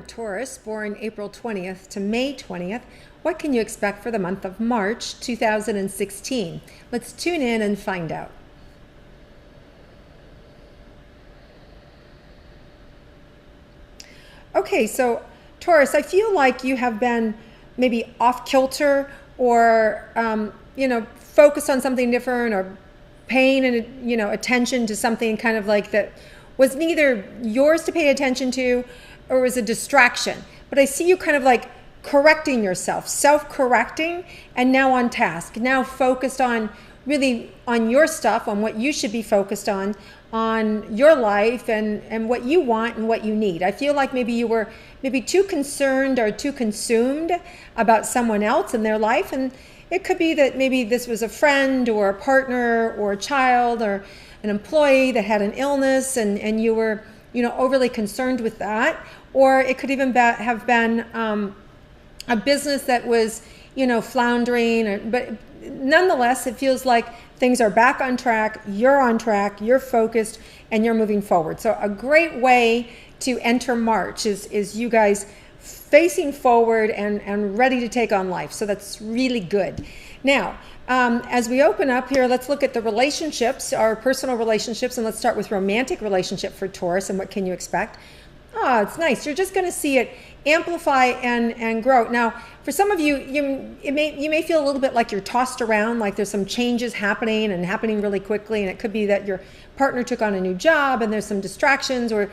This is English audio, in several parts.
of Taurus, born April 20th to May 20th, what can you expect for the month of March 2016? Let's tune in and find out. Okay, so Taurus, I feel like you have been maybe off kilter or, focused on something different or paying attention to something kind of like that was neither yours to pay attention to or was a distraction. But I see you kind of like correcting yourself, self-correcting, and now on task, now focused on really on your stuff, on what you should be focused on your life and what you want and what you need. I feel like maybe you were too concerned or too consumed about someone else and their life. And it could be that maybe this was a friend or a partner or a child or an employee that had an illness and you were, overly concerned with that. Or it could even have been a business that was, floundering. But nonetheless, it feels like things are back on track, you're focused, and you're moving forward. So a great way to enter March is you guys facing forward and ready to take on life. So that's really good. Now, as we open up here, let's look at the relationships, our personal relationships, and let's start with romantic relationship for Taurus and what can you expect. Oh, it's nice. You're just going to see it amplify and grow. Now, for some of you, you may feel a little bit like you're tossed around, like there's some changes happening really quickly, and it could be that your partner took on a new job and there's some distractions, or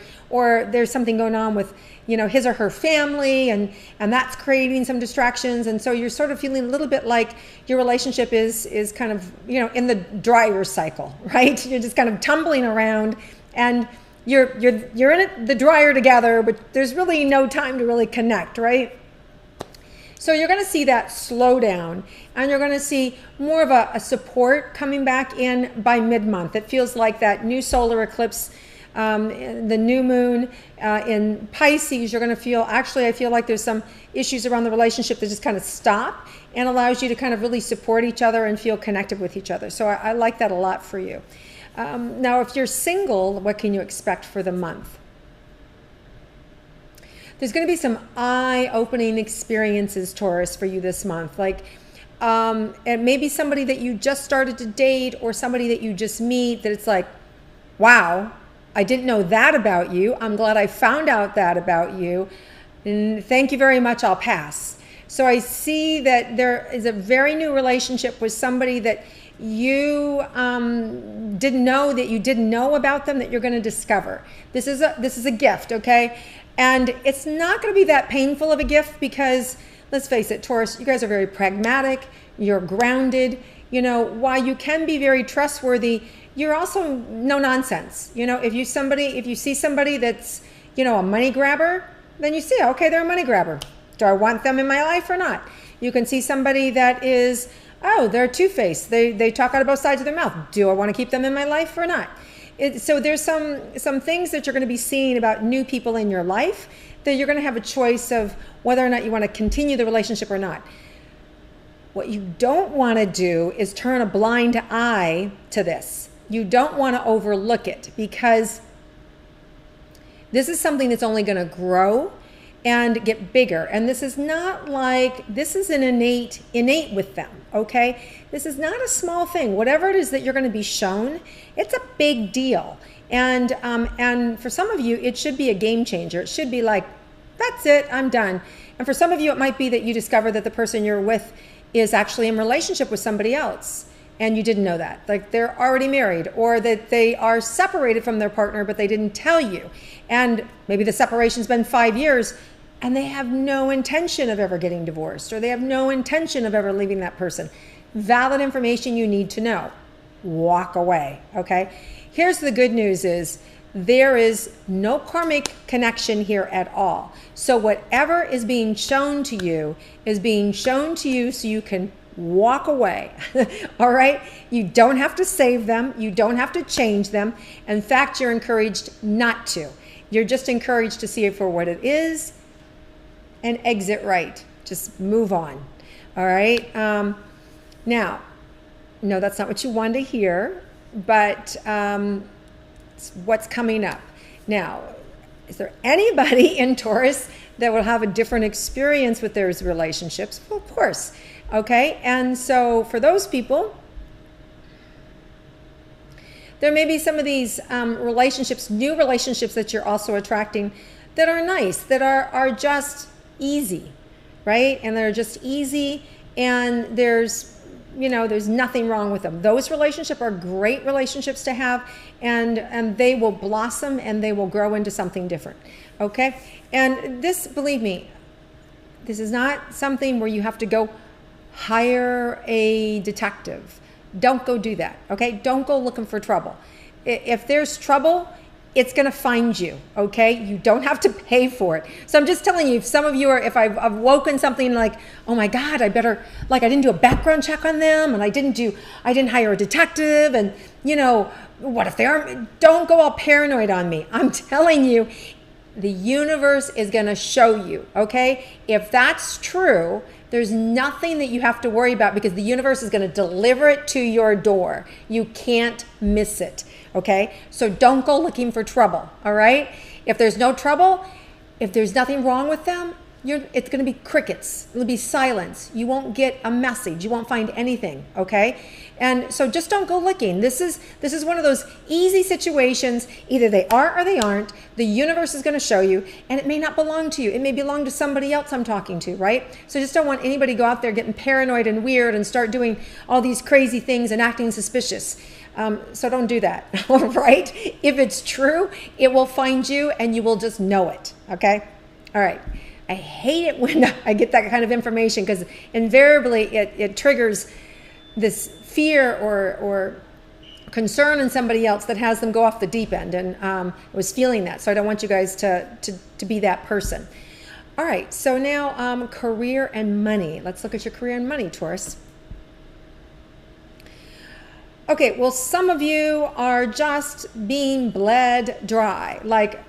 there's something going on with his or her family, and that's creating some distractions, and so you're sort of feeling a little bit like your relationship is kind of in the dryer cycle, right? You're just kind of tumbling around and you're in the dryer together, but there's really no time to really connect, right? So you're going to see that slow down, and you're going to see more of a support coming back in by mid-month. It feels like that new solar eclipse, the new moon in Pisces, you're going to feel, actually I feel like there's some issues around the relationship that just kind of stop and allows you to kind of really support each other and feel connected with each other. So I like that a lot for you. Now, if you're single, what can you expect for the month? There's going to be some eye-opening experiences, Taurus, for you this month. Like, and maybe somebody that you just started to date or somebody that you just meet that it's like, wow, I didn't know that about you. I'm glad I found out that about you. And thank you very much, I'll pass. So I see that there is a very new relationship with somebody that you didn't know about them that you're going to discover. This is a gift, okay? And it's not going to be that painful of a gift because, let's face it, Taurus, you guys are very pragmatic, you're grounded. While you can be very trustworthy, you're also no nonsense. If you see somebody that's, a money grabber, then you see, okay, they're a money grabber. Do I want them in my life or not? You can see somebody that is, oh, they're two-faced. They talk out of both sides of their mouth. Do I want to keep them in my life or not? So there's some things that you're going to be seeing about new people in your life that you're going to have a choice of whether or not you want to continue the relationship or not. What you don't want to do is turn a blind eye to this. You don't want to overlook it because this is something that's only going to grow and get bigger. And this is not like, this is an innate with them, okay? This is not a small thing. Whatever it is that you're going to be shown, it's a big deal. And for some of you, it should be a game changer. It should be like, that's it, I'm done. And for some of you, it might be that you discover that the person you're with is actually in relationship with somebody else. And you didn't know that. Like they're already married, or that they are separated from their partner, but they didn't tell you. And maybe the separation's been 5 years and they have no intention of ever getting divorced, or they have no intention of ever leaving that person. Valid information you need to know. Walk away, okay? Here's the good news is there is no karmic connection here at all. So whatever is being shown to you is being shown to you so you can walk away. All right? You don't have to save them. You don't have to change them. In fact, you're encouraged not to. You're just encouraged to see it for what it is and exit right. Just move on. All right? Now, no, that's not what you wanted to hear, but it's what's coming up. Now, Is there anybody in Taurus that will have a different experience with their relationships? Well, of course. Okay, and so for those people, there may be some of these relationships, new relationships that you're also attracting that are nice, that are just easy, right? And they're just easy, and there's nothing wrong with them. Those relationships are great relationships to have, and they will blossom and they will grow into something different, okay? And this, believe me, this is not something where you have to go hire a detective. Don't go do that, okay? Don't go looking for trouble. If there's trouble, it's going to find you, okay? You don't have to pay for it. So I'm just telling you, if some of you are, if I've woken something like, oh my God, I didn't do a background check on them, and I didn't hire a detective, and what if they are, don't go all paranoid on me. I'm telling you, the universe is going to show you, okay? If that's true, there's nothing that you have to worry about, because the universe is going to deliver it to your door. You can't miss it, okay? So don't go looking for trouble, all right? If there's no trouble, if there's nothing wrong with them, it's going to be crickets. It'll be silence. You won't get a message. You won't find anything, okay? And so just don't go looking. This is one of those easy situations. Either they are or they aren't. The universe is going to show you, and it may not belong to you. It may belong to somebody else I'm talking to, right? So just don't want anybody to go out there getting paranoid and weird and start doing all these crazy things and acting suspicious. So don't do that, all right? If it's true, it will find you, and you will just know it, okay? All right. I hate it when I get that kind of information, because invariably it triggers this fear or concern in somebody else that has them go off the deep end. And I was feeling that, so I don't want you guys to be that person. All right, so now career and money. Let's look at your career and money, Taurus. Okay, well, some of you are just being bled dry. Like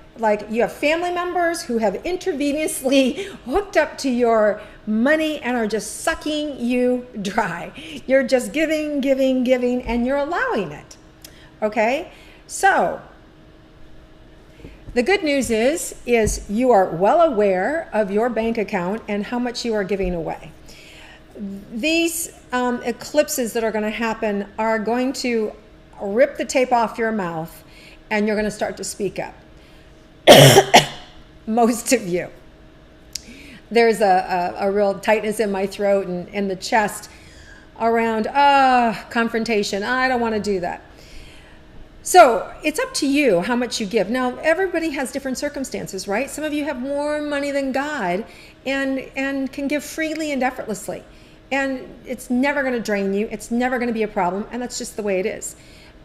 you have family members who have intravenously hooked up to your money and are just sucking you dry. You're just giving, and you're allowing it. Okay? So the good news is you are well aware of your bank account and how much you are giving away. These eclipses that are going to happen are going to rip the tape off your mouth, and you're going to start to speak up. Most of you. There's a real tightness in my throat and in the chest around confrontation. I don't want to do that. So it's up to you how much you give. Now, everybody has different circumstances, right? Some of you have more money than God and can give freely and effortlessly. And it's never going to drain you. It's never going to be a problem. And that's just the way it is.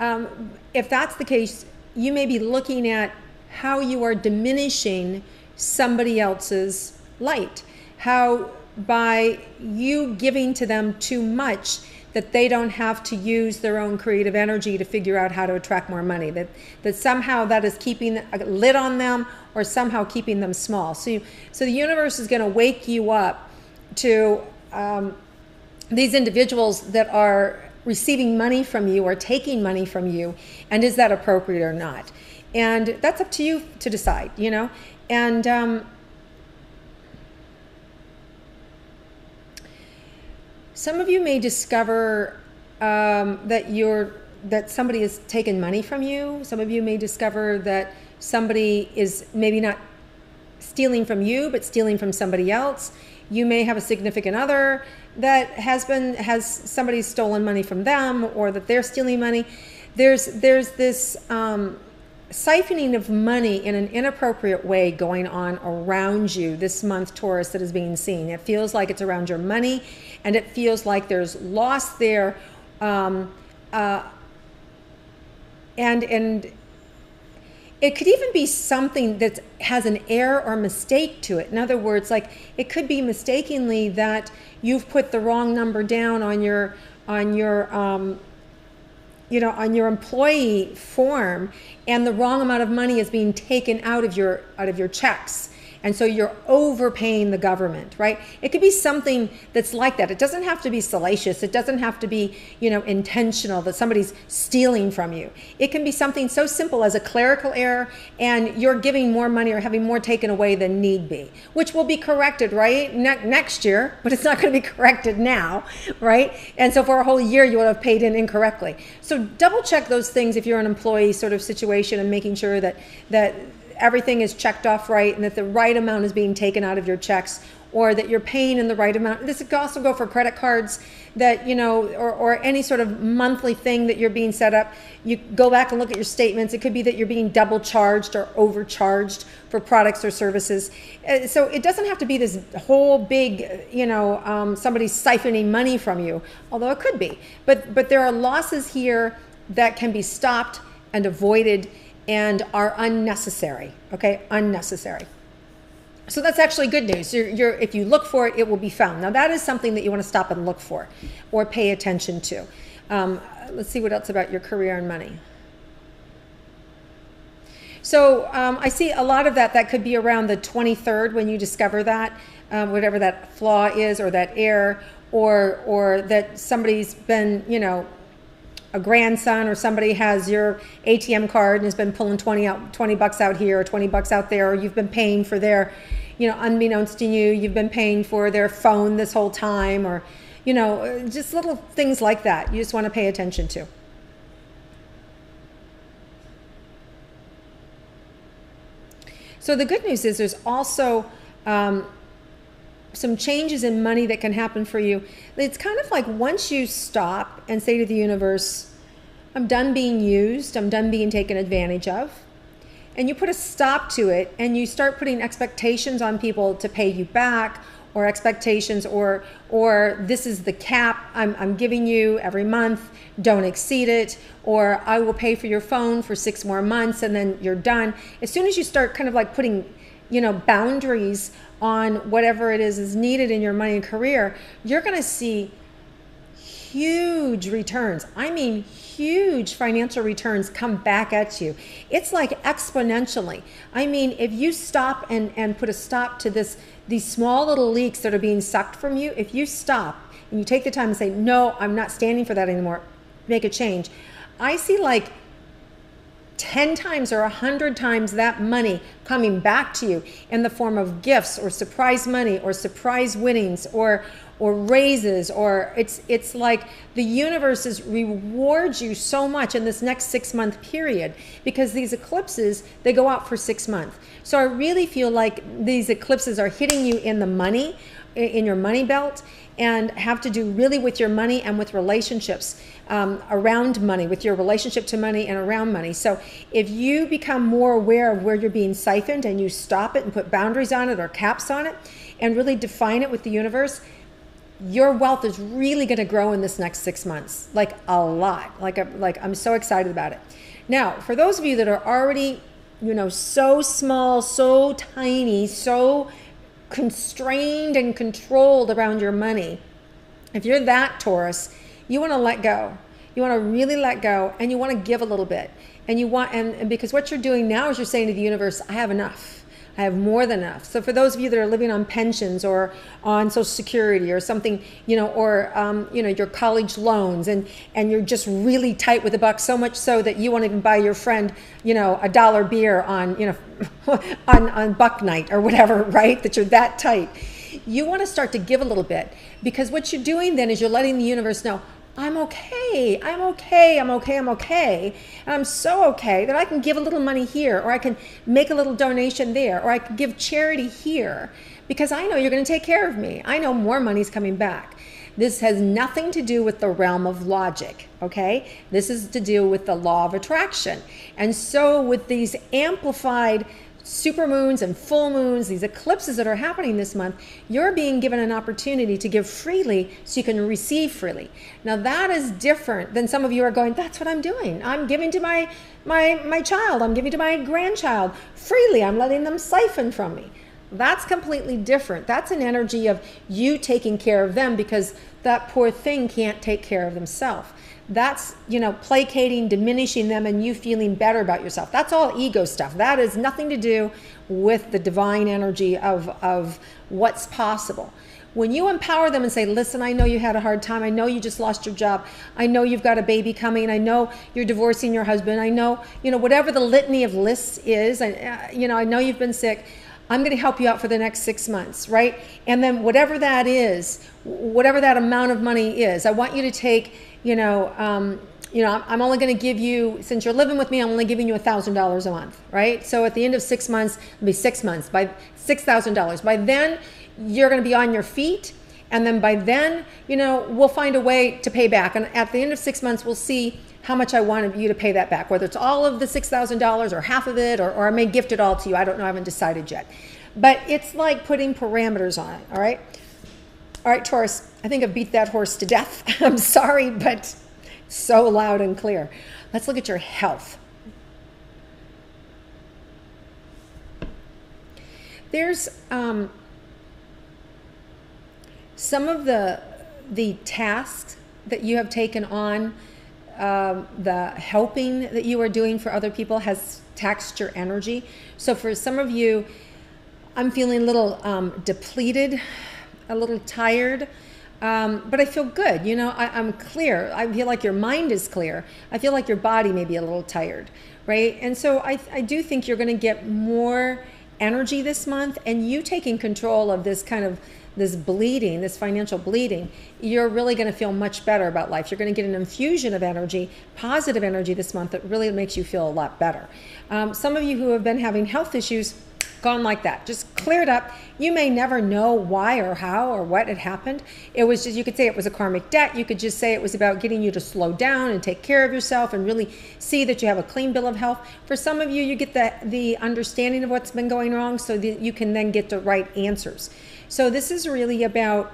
If that's the case, you may be looking at how you are diminishing somebody else's light. How by you giving to them too much, that they don't have to use their own creative energy to figure out how to attract more money. That somehow that is keeping a lid on them, or somehow keeping them small. So the universe is going to wake you up to these individuals that are receiving money from you or taking money from you, and is that appropriate or not? And that's up to you to decide, And some of you may discover that somebody has taken money from you. Some of you may discover that somebody is maybe not stealing from you, but stealing from somebody else. You may have a significant other that has somebody stolen money from them, or that they're stealing money. There's this siphoning of money in an inappropriate way going on around you this month, Taurus, that is being seen. It feels like it's around your money, and it feels like there's loss there, and it could even be something that has an error or mistake to it. In other words, like it could be mistakenly that you've put the wrong number down on your employee form, and the wrong amount of money is being taken out of your checks, And so you're overpaying the government, right? It could be something that's like that. It doesn't have to be salacious. It doesn't have to be, intentional that somebody's stealing from you. It can be something so simple as a clerical error and you're giving more money or having more taken away than need be, which will be corrected, right? Next year, but it's not going to be corrected now, right? And so for a whole year, you would have paid in incorrectly. So double check those things if you're an employee sort of situation and making sure that everything is checked off right and that the right amount is being taken out of your checks, or that you're paying in the right amount. This could also go for credit cards that, or any sort of monthly thing that you're being set up. You go back and look at your statements. It could be that you're being double charged or overcharged for products or services. So it doesn't have to be this whole big, somebody siphoning money from you, although it could be. But there are losses here that can be stopped and avoided and are unnecessary, okay? Unnecessary. So that's actually good news. If you look for it, it will be found. Now that is something that you want to stop and look for or pay attention to. Let's see what else about your career and money. So I see a lot of that could be around the 23rd when you discover that, whatever that flaw is or that error, or that somebody's been, a grandson or somebody has your ATM card and has been pulling 20 bucks out here or 20 bucks out there, or you've been paying for their, unbeknownst to you, you've been paying for their phone this whole time, or, just little things like that you just want to pay attention to. So the good news is there's also some changes in money that can happen for you. It's kind of like once you stop and say to the universe, I'm done being used, I'm done being taken advantage of, and you put a stop to it and you start putting expectations on people to pay you back, or expectations, or this is the cap I'm giving you every month, don't exceed it, or I will pay for your phone for 6 more months and then you're done. As soon as you start kind of like putting boundaries on whatever it is needed in your money and career, you're going to see huge returns. I mean, huge financial returns come back at you. It's like exponentially. I mean, if you stop and put a stop to these small little leaks that are being sucked from you, if you stop and you take the time and say, no, I'm not standing for that anymore, make a change. I see like 10 times or 100 times that money coming back to you in the form of gifts or surprise money or surprise winnings or raises, or it's like the universe rewards you so much in this next 6-month period, because these eclipses, they go out for 6 months. So I really feel like these eclipses are hitting you in the money, in your money belt, and have to do really with your money and with relationships around money, with your relationship to money and around money. So if you become more aware of where you're being siphoned and you stop it and put boundaries on it or caps on it and really define it with the universe, your wealth is really going to grow in this next 6 months, like a lot. Like I'm so excited about it. Now, for those of you that are already, so small, so tiny, so constrained and controlled around your money, if you're that Taurus, you want to let go. You want to really let go, and you want to give a little bit. And because what you're doing now is you're saying to the universe, I have enough. I have more than enough. So for those of you that are living on pensions or on Social Security or something, or your college loans, and you're just really tight with the buck, so much so that you won't even buy your friend, $1 beer on, on buck night or whatever, right? That you're that tight. You want to start to give a little bit, because what you're doing then is you're letting the universe know, I'm okay, I'm okay, I'm okay, I'm okay. And I'm so okay that I can give a little money here, or I can make a little donation there, or I can give charity here, because I know you're going to take care of me. I know more money's coming back. This has nothing to do with the realm of logic, okay? This is to do with the law of attraction. And so with these amplified supermoons and full moons, these eclipses that are happening this month, you're being given an opportunity to give freely so you can receive freely. Now that is different than some of you are going, that's what I'm doing. I'm giving to my child. I'm giving to my grandchild freely. I'm letting them siphon from me. That's completely different. That's an energy of you taking care of them because that poor thing can't take care of themselves. that's, placating, diminishing them, and you feeling better about yourself. That's all ego stuff. That has nothing to do with the divine energy of what's possible. When you empower them and say, listen, I know you had a hard time. I know you just lost your job. I know you've got a baby coming. I know you're divorcing your husband. I know, whatever the litany of lists is, I know you've been sick. I'm going to help you out for the next 6 months, right? And then whatever that is, whatever that amount of money is, I want you to take, I'm only going to give you, since you're living with me, I'm only giving you $1,000 a month, right? So at the end of 6 months, it'll be 6 months, by $6,000. By then, you're going to be on your feet. And then by then, we'll find a way to pay back. And at the end of 6 months, we'll see how much I want you to pay that back, whether it's all of the $6,000 or half of it, or I may gift it all to you. I don't know. I haven't decided yet. But it's like putting parameters on it. All right. All right, Taurus, I think I beat that horse to death. I'm sorry, but so loud and clear. Let's look at your health. There's some of the tasks that you have taken on, the helping that you are doing for other people has taxed your energy. So for some of you, I'm feeling a little depleted, a little tired, but I feel good. I'm clear. I feel like your mind is clear. I feel like your body may be a little tired, right? And so I do think you're going to get more energy this month, and you taking control of this bleeding, this financial bleeding, you're really going to feel much better about life. You're going to get an infusion of energy, positive energy this month that really makes you feel a lot better. Some of you who have been having health issues, gone like that, just cleared up. You may never know why or how or what had happened. It was just, you could say it was a karmic debt. You could just say it was about getting you to slow down and take care of yourself and really see that you have a clean bill of health. For some of you, you get the understanding of what's been going wrong so that you can then get the right answers. So this is really about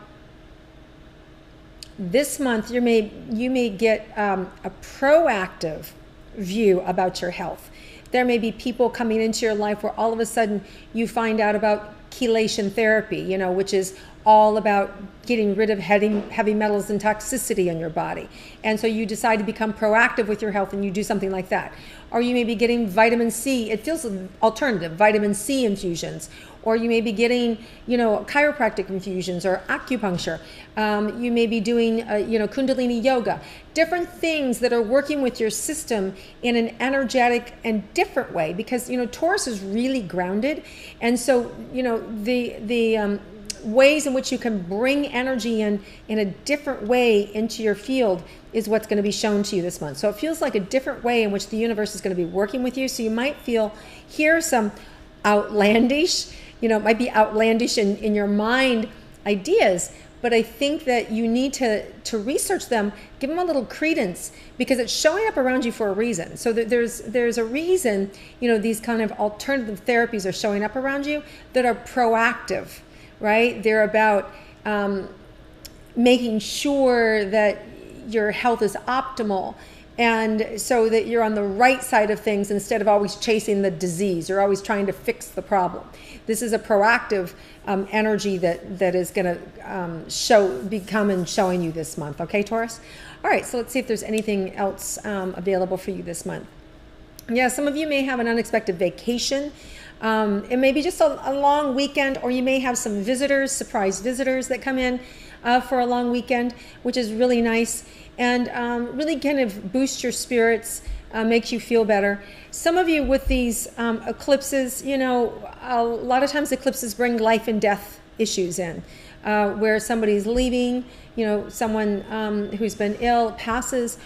this month. You may get a proactive view about your health. There may be people coming into your life where all of a sudden you find out about chelation therapy, which is all about getting rid of heavy metals and toxicity in your body. And so you decide to become proactive with your health and you do something like that. Or you may be getting vitamin C. It feels alternative, vitamin C infusions. Or you may be getting, chiropractic infusions or acupuncture. You may be doing, Kundalini yoga. Different things that are working with your system in an energetic and different way, because, Taurus is really grounded. And so, the ways in which you can bring energy in a different way into your field is what's going to be shown to you this month. So it feels like a different way in which the universe is going to be working with you. So you might hear some outlandish, it might be outlandish in your mind ideas, but I think that you need to research them, give them a little credence, because it's showing up around you for a reason. So there's a reason, these kind of alternative therapies are showing up around you that are proactive, right? They're about making sure that your health is optimal, and so that you're on the right side of things instead of always chasing the disease or always trying to fix the problem. This is a proactive energy that is going to be coming showing you this month. Okay, Taurus? All right, so let's see if there's anything else available for you this month. Yeah, some of you may have an unexpected vacation. It may be just a long weekend, or you may have some surprise visitors that come in for a long weekend, which is really nice and really kind of boosts your spirits, makes you feel better. Some of you with these eclipses, a lot of times eclipses bring life and death issues in, where somebody's leaving, someone who's been ill passes,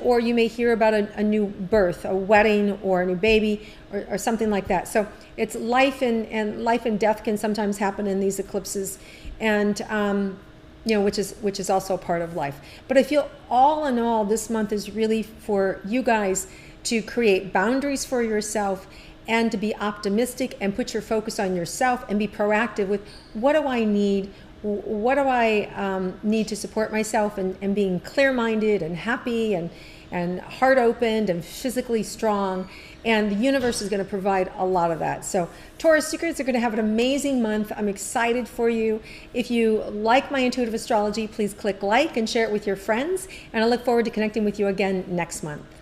or you may hear about a new birth, a wedding, or a new baby, or something like that. So it's life and life and death can sometimes happen in these eclipses, and which is also part of life. But I feel all in all, this month is really for you guys to create boundaries for yourself and to be optimistic and put your focus on yourself and be proactive with, what do I need? What do I need to support myself, and being clear-minded and happy and and heart opened and physically strong. And the universe is going to provide a lot of that. So Taurus secrets are going to have an amazing month. I'm excited for you. If you like my intuitive astrology, please click like and share it with your friends. And I look forward to connecting with you again next month.